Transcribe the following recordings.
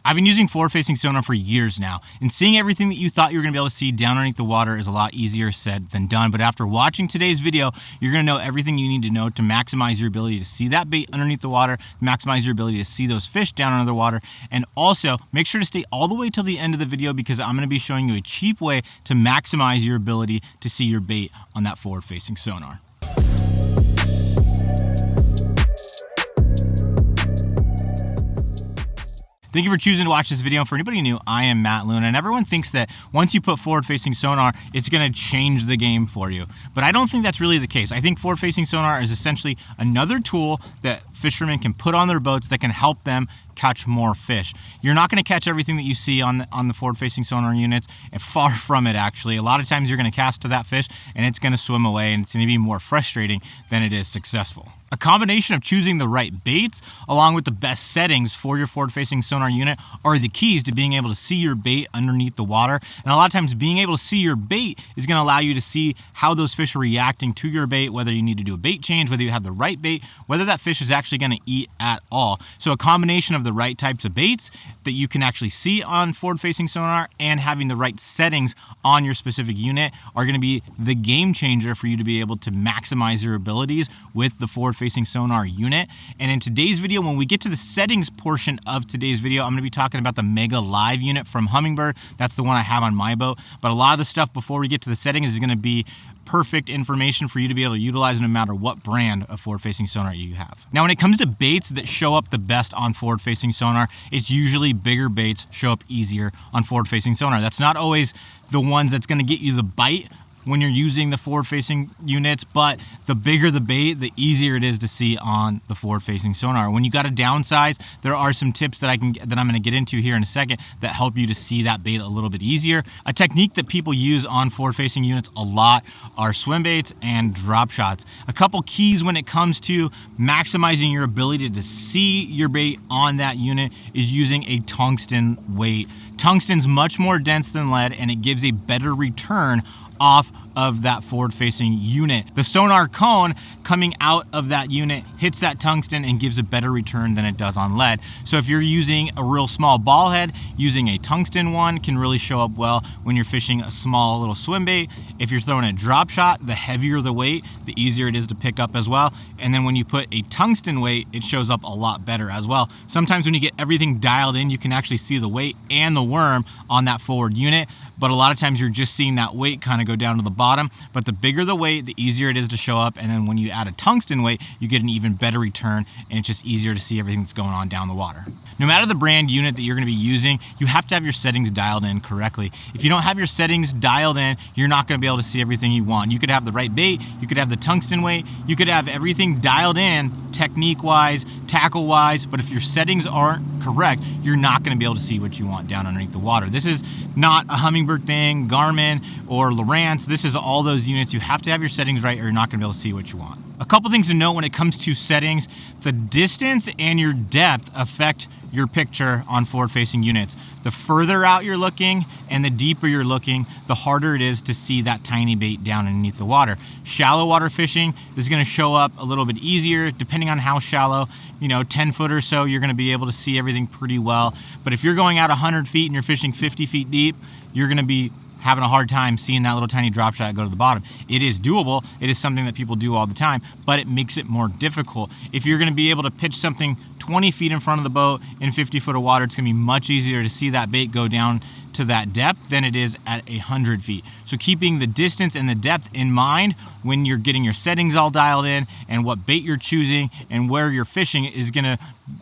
I've been using forward-facing sonar for years now, and seeing everything that you thought you were going to be able to see down underneath the water is a lot easier said than done. But after watching today's video, you're going to know everything you need to know to maximize your ability to see that bait underneath the water, maximize your ability to see those fish down under the water, and also make sure to stay all the way till the end of the video because I'm going to be showing you a cheap way to maximize your ability to see your bait on that forward-facing sonar. Thank you for choosing to watch this video. For anybody new, I am Matt Luna, and everyone thinks that once you put forward-facing sonar, it's gonna change the game for you. But I don't think that's really the case. I think forward-facing sonar is essentially another tool that fishermen can put on their boats that can help them catch more fish. You're not gonna catch everything that you see on the forward-facing sonar units, and far from it actually. A lot of times you're gonna cast to that fish and it's gonna swim away, and it's gonna be more frustrating than it is successful. A combination of choosing the right baits along with the best settings for your forward-facing sonar unit are the keys to being able to see your bait underneath the water. And a lot of times being able to see your bait is going to allow you to see how those fish are reacting to your bait, whether you need to do a bait change, whether you have the right bait, whether that fish is actually going to eat at all. So a combination of the right types of baits that you can actually see on forward-facing sonar and having the right settings on your specific unit are going to be the game changer for you to be able to maximize your abilities with the forward-facing sonar unit. And in today's video, when we get to the settings portion of today's video, I'm going to be talking about the Mega Live unit from Humminbird. That's the one I have on my boat. But a lot of the stuff before we get to the settings is going to be perfect information for you to be able to utilize no matter what brand of forward-facing sonar you have. Now, when it comes to baits that show up the best on forward-facing sonar, it's usually bigger baits show up easier on forward-facing sonar. That's not always the ones that's going to get you the bite when you're using the forward-facing units, but the bigger the bait, the easier it is to see on the forward-facing sonar. When you got to downsize, there are some tips that I'm going to get into here in a second that help you to see that bait a little bit easier. A technique that people use on forward-facing units a lot are swim baits and drop shots. A couple keys when it comes to maximizing your ability to see your bait on that unit is using a tungsten weight. Tungsten's much more dense than lead, and it gives a better return off of that forward-facing unit. The sonar cone coming out of that unit hits that tungsten and gives a better return than it does on lead. So if you're using a real small ball head, using a tungsten one can really show up well when you're fishing a small little swim bait. If you're throwing a drop shot, the heavier the weight, the easier it is to pick up as well. And then when you put a tungsten weight, it shows up a lot better as well. Sometimes when you get everything dialed in, you can actually see the weight and the worm on that forward unit. But a lot of times you're just seeing that weight kind of go down to the bottom. But the bigger the weight, the easier it is to show up. And then when you add a tungsten weight, you get an even better return, and it's just easier to see everything that's going on down the water. No matter the brand unit that you're going to be using, you have to have your settings dialed in correctly. If you don't have your settings dialed in, you're not going to be able to see everything you want. You could have the right bait, you could have the tungsten weight, you could have everything dialed in technique-wise, tackle-wise, but if your settings aren't correct, you're not going to be able to see what you want down underneath the water. This is not a Humminbird thing, Garmin, or Lowrance. This is all those units. You have to have your settings right or you're not going to be able to see what you want. A couple things to note when it comes to settings: the distance and your depth affect your picture on forward-facing units. The further out you're looking and the deeper you're looking, the harder it is to see that tiny bait down underneath the water. Shallow water fishing is going to show up a little bit easier depending on how shallow. 10 foot or so, you're going to be able to see everything pretty well. But if you're going out 100 feet and you're fishing 50 feet deep, you're going to be having a hard time seeing that little tiny drop shot go to the bottom. It is doable. It is something that people do all the time, but it makes it more difficult. If you're going to be able to pitch something 20 feet in front of the boat in 50 foot of water, it's going to be much easier to see that bait go down to that depth than it is at 100 feet. So keeping the distance and the depth in mind when you're getting your settings all dialed in and what bait you're choosing and where you're fishing is going to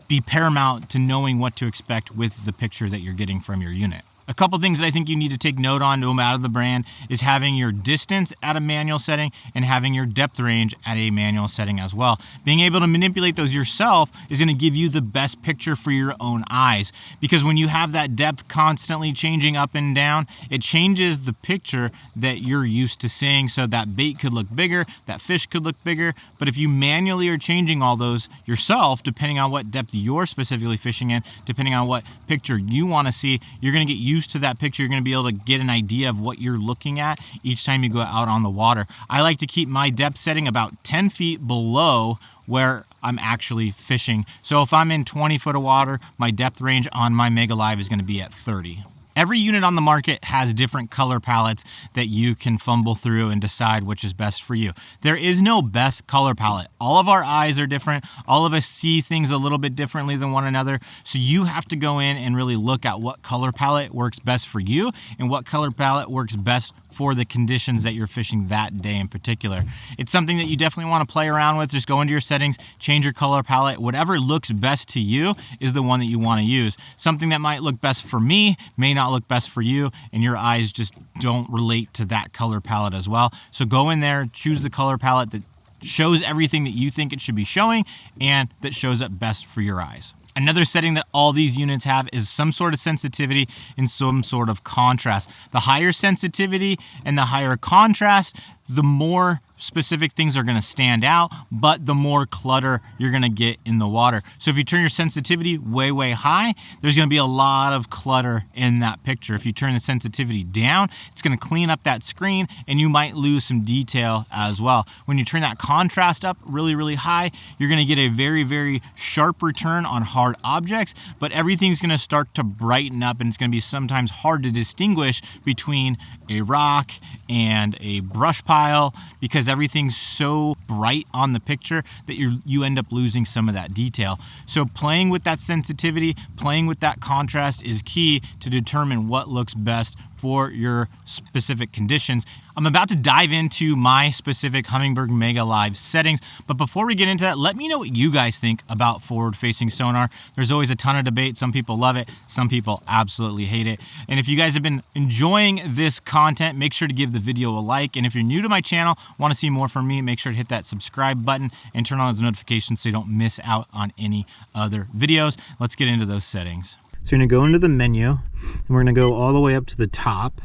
be paramount to knowing what to expect with the picture that you're getting from your unit. A couple things that I think you need to take note on, no matter the brand, is having your distance at a manual setting and having your depth range at a manual setting as well. Being able to manipulate those yourself is going to give you the best picture for your own eyes, because when you have that depth constantly changing up and down, it changes the picture that you're used to seeing. So that bait could look bigger, that fish could look bigger, but if you manually are changing all those yourself, depending on what depth you're specifically fishing in, depending on what picture you want to see, you're going to get used to that picture. You're going to be able to get an idea of what you're looking at each time you go out on the water. I like to keep my depth setting about 10 feet below where I'm actually fishing. So if I'm in 20 foot of water, my depth range on my Mega Live is going to be at 30. Every unit on the market has different color palettes that you can fumble through and decide which is best for you. There is no best color palette. All of our eyes are different. All of us see things a little bit differently than one another. So you have to go in and really look at what color palette works best for you and what color palette works best for the conditions that you're fishing that day in particular. It's something that you definitely want to play around with. Just go into your settings, change your color palette. Whatever looks best to you is the one that you want to use. Something that might look best for me may not look best for you, and your eyes just don't relate to that color palette as well. So go in there, choose the color palette that shows everything that you think it should be showing and that shows up best for your eyes. Another setting that all these units have is some sort of sensitivity and some sort of contrast. The higher sensitivity and the higher contrast, the more specific things are going to stand out, but the more clutter you're going to get in the water. So if you turn your sensitivity way, way high, there's going to be a lot of clutter in that picture. If you turn the sensitivity down, it's going to clean up that screen and you might lose some detail as well. When you turn that contrast up really, really high, you're going to get a very, very sharp return on hard objects, but everything's going to start to brighten up and it's going to be sometimes hard to distinguish between a rock and a brush pile because everything's so bright on the picture that you end up losing some of that detail. So playing with that sensitivity, playing with that contrast is key to determine what looks best for your specific conditions. I'm about to dive into my specific Humminbird Mega Live settings, but before we get into that, let me know what you guys think about forward-facing sonar. There's always a ton of debate. Some people love it, some people absolutely hate it. And if you guys have been enjoying this content, make sure to give the video a like. And if you're new to my channel, want to see more from me, make sure to hit that subscribe button and turn on those notifications so you don't miss out on any other videos. Let's get into those settings. So you're gonna go into the menu and we're gonna go all the way up to the top.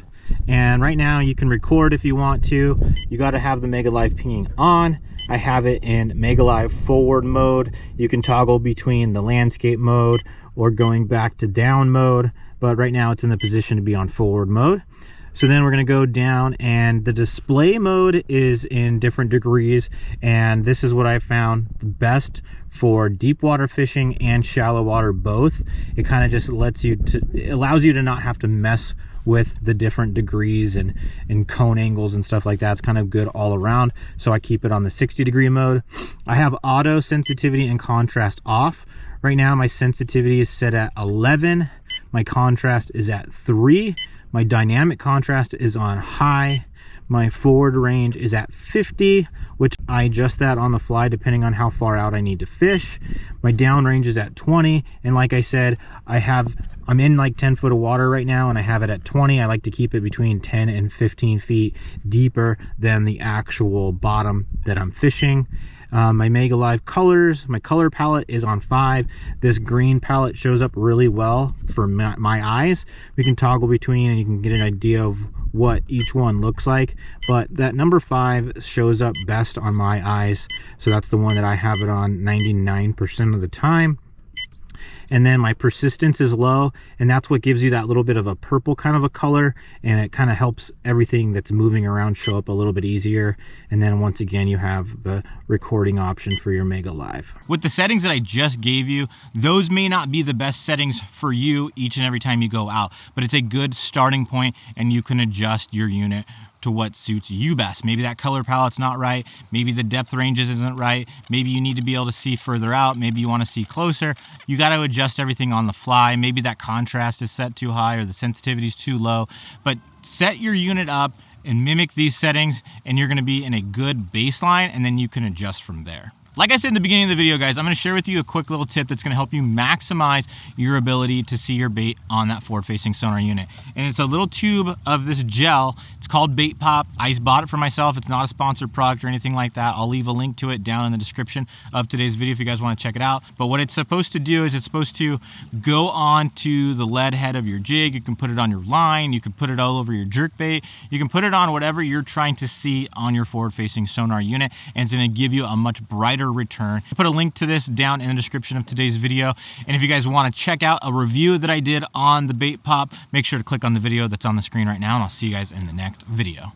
And right now you can record if you want to. You gotta have the Mega Live pinging on. I have it in Mega Live forward mode. You can toggle between the landscape mode or going back to down mode, but right now it's in the position to be on forward mode. So then we're gonna go down and the display mode is in different degrees, and this is what I found the best for deep water fishing and shallow water both. It kind of just lets you to, it allows you to not have to mess with the different degrees and cone angles and stuff like that. It's kind of good all around. So I keep it on the 60-degree mode. I have auto sensitivity and contrast off. Right now my sensitivity is set at 11. My contrast is at 3. My dynamic contrast is on high. My forward range is at 50, which I adjust that on the fly depending on how far out I need to fish. My down range is at 20, and like I said, I'm in like 10 foot of water right now and I have it at 20. I like to keep it between 10 and 15 feet deeper than the actual bottom that I'm fishing. My Mega Live colors, my color palette is on 5. This green palette shows up really well for my eyes. We can toggle between and you can get an idea of what each one looks like, but that number 5 shows up best on my eyes, so that's the one that I have it on 99% of the time. And then my persistence is low, and that's what gives you that little bit of a purple kind of a color, and it kind of helps everything that's moving around show up a little bit easier. And then once again, you have the recording option for your Mega Live. With the settings that I just gave you, those may not be the best settings for you each and every time you go out, but it's a good starting point and you can adjust your unit to what suits you best. Maybe that color palette's not right, maybe the depth ranges isn't right, maybe you need to be able to see further out, maybe you want to see closer. You got to adjust everything on the fly. Maybe that contrast is set too high or the sensitivity is too low, but set your unit up and mimic these settings and you're going to be in a good baseline, and then you can adjust from there. Like I said in the beginning of the video, guys, I'm going to share with you a quick little tip that's going to help you maximize your ability to see your bait on that forward-facing sonar unit. And it's a little tube of this gel. It's called Bait Pop. I bought it for myself. It's not a sponsored product or anything like that. I'll leave a link to it down in the description of today's video if you guys want to check it out. But what it's supposed to do is it's supposed to go onto the lead head of your jig. You can put it on your line. You can put it all over your jerk bait. You can put it on whatever you're trying to see on your forward-facing sonar unit, and it's going to give you a much brighter return. I'll put a link to this down in the description of today's video, and if you guys want to check out a review that I did on the Bait Pop, make sure to click on the video that's on the screen right now, and I'll see you guys in the next video.